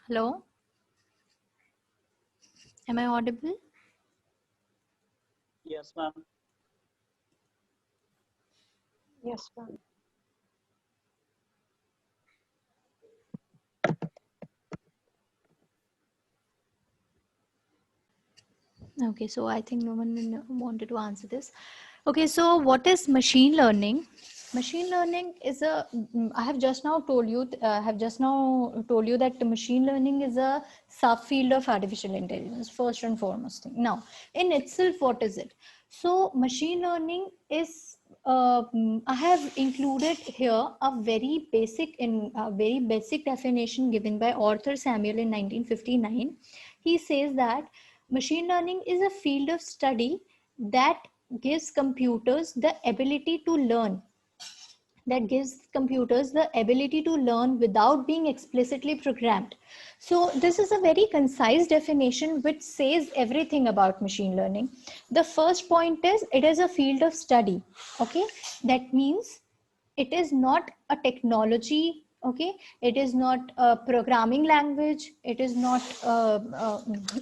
Hello, am I audible? Yes, ma'am. Yes, ma'am. Okay, so I think no one wanted to answer this. Okay, so what is machine learning? Machine learning is I have just now told you, that the machine learning is a subfield of artificial intelligence, first and foremost thing. Now, in itself, what is it? So, machine learning is, I have included here a very basic definition given by Arthur Samuel in 1959. He says that machine learning is a field of study that gives computers the ability to learn without being explicitly programmed. So this is a very concise definition which says everything about machine learning. The first point is it is a field of study. Okay, that means it is not a technology. Okay, it is not a programming language. It is not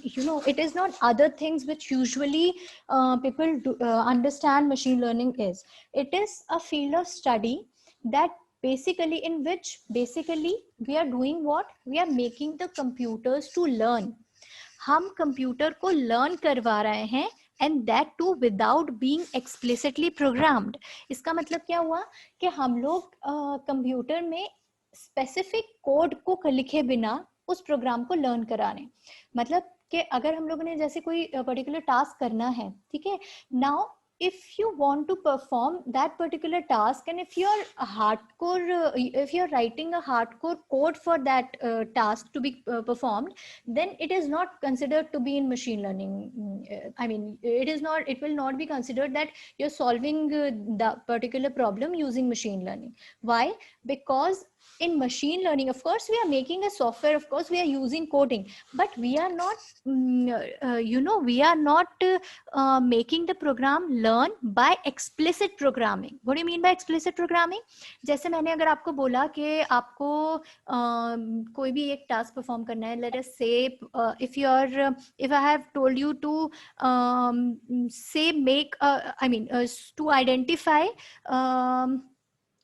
it is not other things which usually people understand machine learning is. It is a field of study that basically we are doing what, we are making the computers to learn. हम computer को learn करवा रहे हैं and that too without being explicitly programmed. इसका मतलब क्या हुआ कि हम लोग कंप्यूटर में स्पेसिफिक कोड को लिखे बिना उस प्रोग्राम को लर्न करा रहे हैं. मतलब कि अगर हम लोगों ने जैसे कोई पर्टिकुलर टास्क करना है, ठीक है, now if you want to perform that particular task, and if you're writing a hardcore code for that task to be performed, then it is not considered to be in machine learning. I mean, it will not be considered that you're solving the particular problem using machine learning. Why? Because in machine learning, of course we are making a software, of course we are using coding, but we are not making the program learn by explicit programming. What do you mean by explicit programming? जैसे मैंने अगर आपको बोला कि आपको कोई भी एक टास्क परफॉर्म करना है, let us say if I have told you to say make to identify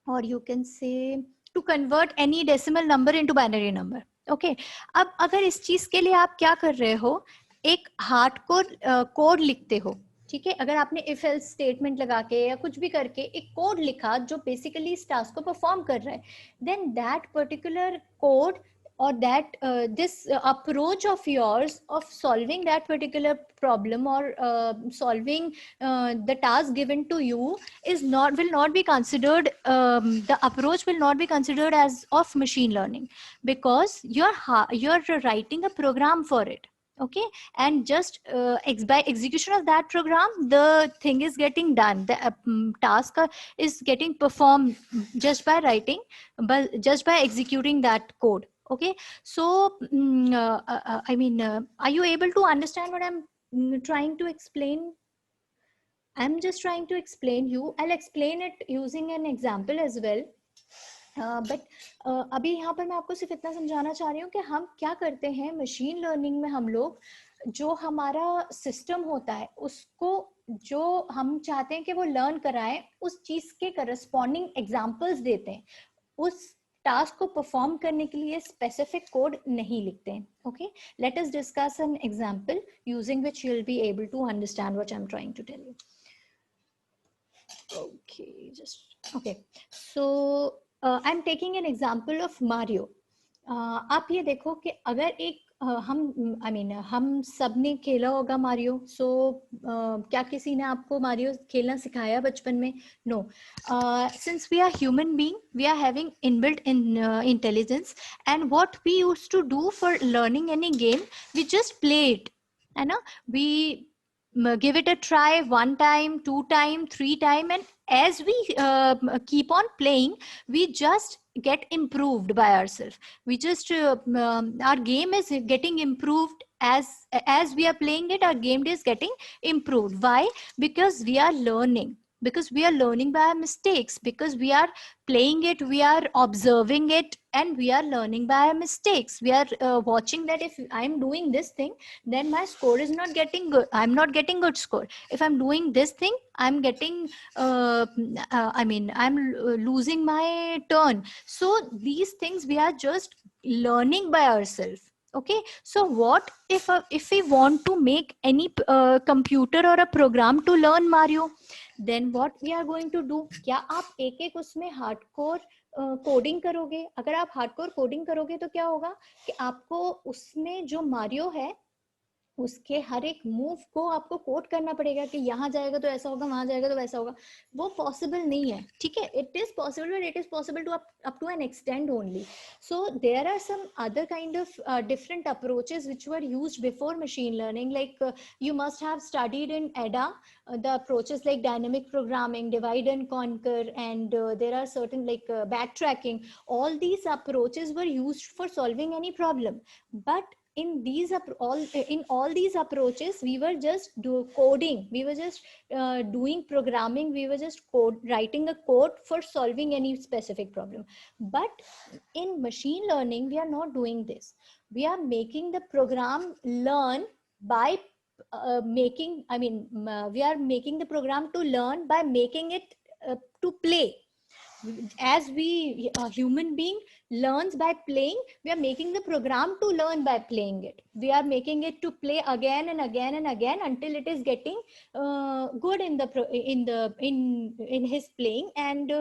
or you can say to convert any decimal number into binary number. Okay, अब अगर इस चीज के लिए आप क्या कर रहे हो, एक हार्डकोर कोड लिखते हो. ठीक है, अगर आपने इफ एल्स स्टेटमेंट लगा के या कुछ भी करके एक कोड लिखा जो बेसिकली इस टास्क को परफॉर्म कर रहा है, then that particular code or that this approach of yours of solving that particular problem or solving the task given to you will not be considered, the approach will not be considered as of machine learning, because you're writing a program for it. Okay, and just by execution of that program the thing is getting done, the task is getting performed just by writing, but just by executing that code. Okay, so are you able to understand what I'm trying to explain? I'm just trying to explain you. I'll explain it using an example as well. But अभी यहाँ पर मैं आपको सिर्फ इतना समझाना चाह रही हूँ कि हम क्या करते हैं मशीन लर्निंग में. हम लोग जो हमारा सिस्टम होता है उसको जो हम चाहते हैं कि वो लर्न कराए, उस चीज के करस्पॉन्डिंग एग्जांपल्स देते हैं. उस टास्क को परफॉर्म करने के लिए स्पेसिफिक कोड नहीं लिखते हैं. Okay, let us discuss an example using which you will be able to understand what I am trying to tell you. Okay, just okay. So I'm taking an example of Mario. आप ये देखो कि अगर एक हम सब ने खेला होगा मारियो. सो क्या किसी ने आपको मारियो खेलना सिखाया बचपन में? No. Since we are human being, we are having inbuilt intelligence, and what we used to do for learning any game, we just play it, है ना. We give it a try, 1 time, 2 time, 3 time, and as we keep on playing, we just get improved by ourselves. We just our game is getting improved as we are playing it. Our game is getting improved. Why? Because we are learning. because we are learning by our mistakes, because we are playing it, we are observing it, and we are learning by our mistakes. We are watching that if I'm doing this thing, then my score is not getting good, I'm not getting good score. If I'm doing this thing, I'm getting I'm losing my turn. So these things we are just learning by ourselves. Okay, so what if we want to make any computer or a program to learn Mario, then what we are going to do? क्या आप एक एक उसमें hardcore coding करोगे? अगर आप hardcore coding करोगे तो क्या होगा कि आपको उसमें जो मारियो है उसके हर एक मूव को आपको कोड करना पड़ेगा कि यहाँ जाएगा तो ऐसा होगा, वहां जाएगा तो वैसा होगा. वो पॉसिबल नहीं है. ठीक है, it is possible but it is possible to up to an extent only. So there are some other kind of different approaches which were used before machine learning, like you must have studied in EDA the approaches like dynamic programming, divide and conquer, and there are certain like backtracking. All these approaches were used for solving any problem, but in all these approaches we were just coding, we were just doing programming, we were just writing a code for solving any specific problem. But in machine learning we are not doing this. We are making the program learn by we are making the program to learn by making it to play. As we human being learns by playing, we are making the program to learn by playing it. We are making it to play again and again and again until it is getting good in his playing, and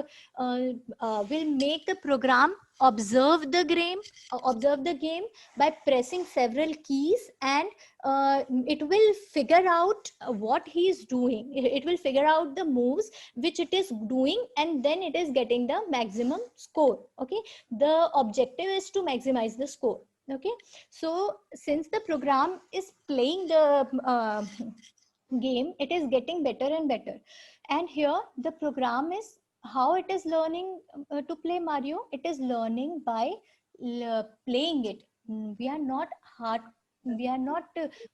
will make the program observe the game by pressing several keys, and it will figure out what he is doing. It will figure out the moves which it is doing, and then it is getting the maximum score. Okay, the objective is to maximize the score. Okay, so since the program is playing the game, it is getting better and better. And here the program is, how it is learning to play Mario? It is learning by playing it. We are not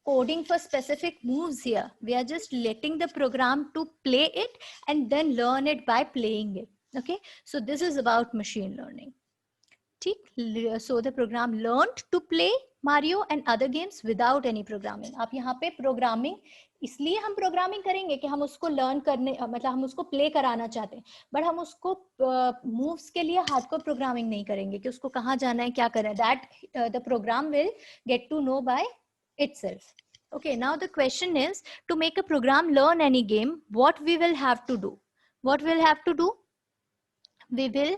coding for specific moves here. We are just letting the program to play it and then learn it by playing it. Okay, so this is about machine learning. ठीक, so the program learned to play Mario and other games without any programming. आप यहाँ पे programming, इसलिए हम programming करेंगे कि हम उसको लर्न करने, मतलब हम उसको प्ले कराना चाहते हैं, बट हम उसको मूव्स के लिए हार्डकोर प्रोग्रामिंग नहीं करेंगे कि उसको कहाँ जाना है, क्या करना है. That the program will get to know by itself. Okay, now the question is, to make a program learn any game, what we will have to do? What we'll have to do? We will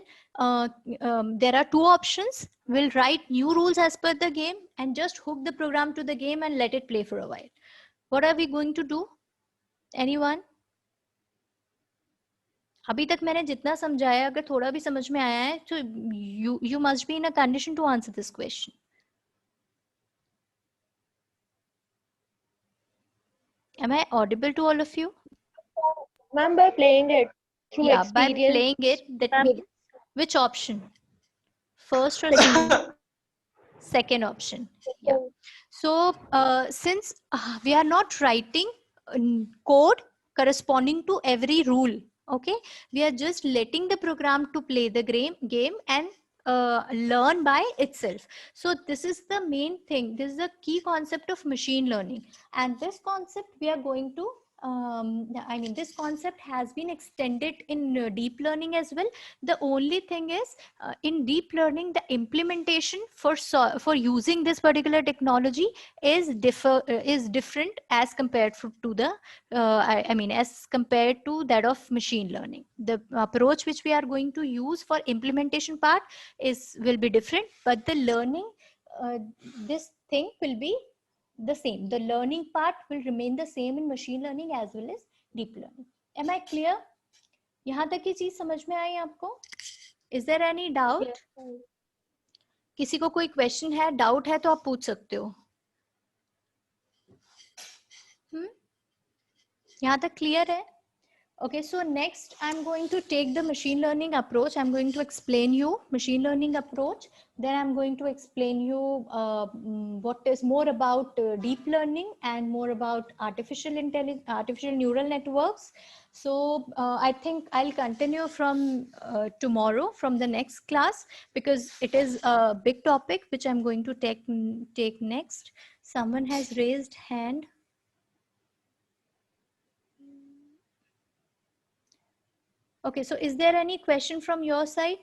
there are two options. We'll write new rules as per the game and just hook the program to the game and let it play for a while. What are we going to do? Anyone? अभी तक मैंने जितना समझाया, अगर थोड़ा भी समझ में आया है तो you must be in a condition to answer this question. Am I audible to all of you? Ma'am, by playing it through Yeah, experience. by playing it. That which option? First or second? Second option. Yeah. So since we are not writing code corresponding to every rule, okay, we are just letting the program to play the game and learn by itself. So this is the main thing. This is the key concept of machine learning, and this concept we are going to this concept has been extended in deep learning as well. The only thing is in deep learning, the implementation for using this particular technology is different as compared to the as compared to that of machine learning. The approach which we are going to use for implementation part will be different, but the learning this thing will be the same. The learning part will remain the same in machine learning as well as deep learning. Am I clear? यहाँ तक की चीज समझ में आई आपको? Is there any doubt? Yes. किसी को कोई क्वेश्चन है, डाउट है तो आप पूछ सकते हो. यहाँ तक क्लियर है? Okay, so next I'm going to take the machine learning approach. I'm going to explain you machine learning approach. Then I'm going to explain you what is more about deep learning and more about artificial intelligence, artificial neural networks. So I think I'll continue from tomorrow from the next class, because it is a big topic which I'm going to take next. Someone has raised hand. Okay, so is there any question from your side?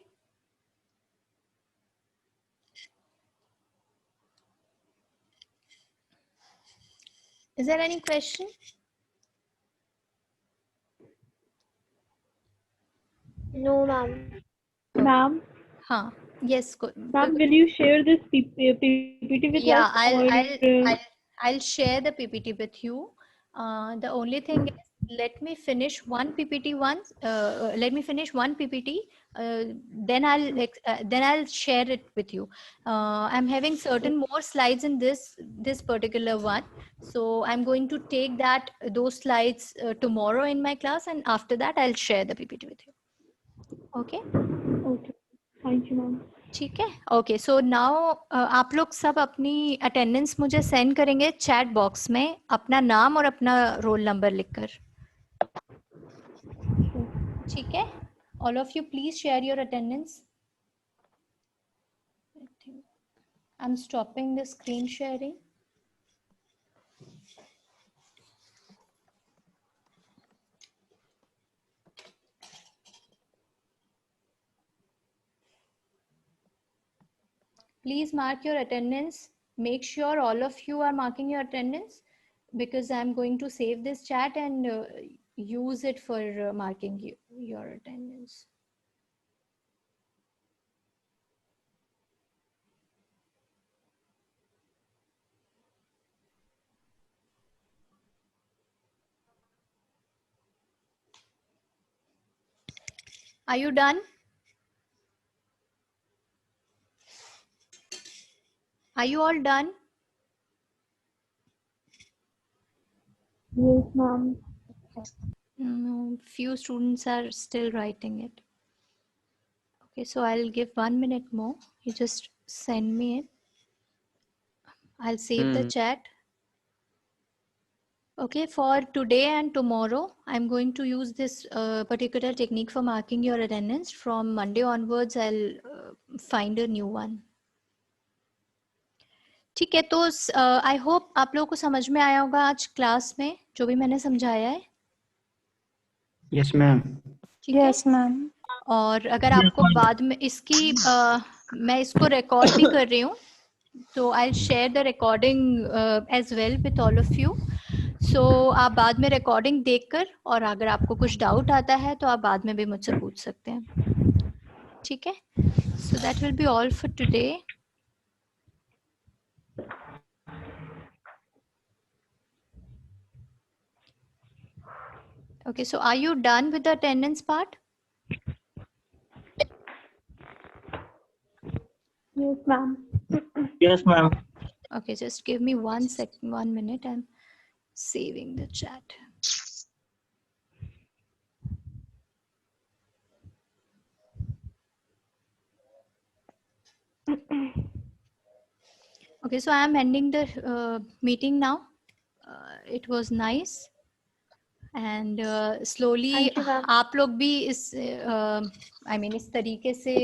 Is there any question? No, ma'am. Ma'am, Huh. Yes. ma'am, will you share this PPT with Yeah, us, or I'll share the PPT with you. The only thing is, let me finish one PPT once. Let me finish one PPT. Then I'll share it with you. I'm having certain more slides in this particular one, so I'm going to take those slides tomorrow in my class, and after that I'll share the PPT with you. Okay. okay, thank you, ma'am. ठीक है. Okay, so now आप लोग सब अपनी attendance मुझे send करेंगे chat box में, अपना नाम और अपना रोल नंबर लिखकर. ठीक है. All of you please share your attendance. I am stopping the screen sharing. Please mark your attendance. Make sure all of you are marking your attendance, because I'm going to save this chat and use it for marking your attendance. Are you done? Are you all done? Yes, ma'am. No, few students are still writing it. Okay, so I'll give 1 minute more. You just send me it. I'll save the chat. Okay, for today and tomorrow, I'm going to use this particular technique for marking your attendance. From Monday onwards, I'll find a new one. ठीक है, तो I hope आप लोगों को समझ में आया होगा आज क्लास में जो भी मैंने समझाया है. Yes ma'am. Yes ma'am. और अगर आपको बाद में इसकी मैं इसको रिकॉर्ड भी कर रही हूँ, तो I share the recording as well with all of you. So आप बाद में रिकॉर्डिंग देखकर, और अगर आपको कुछ डाउट आता है तो आप बाद में भी मुझसे पूछ सकते हैं. ठीक है. So that will be all for today. Okay, so are you done with the attendance part? Yes, ma'am. Yes ma'am. Okay, just give me 1 second, 1 minute. I'm saving the chat. Okay, so I am ending the meeting now. It was nice. And slowly Thank you, ma'am. आप लोग भी इस I mean इस तरीके से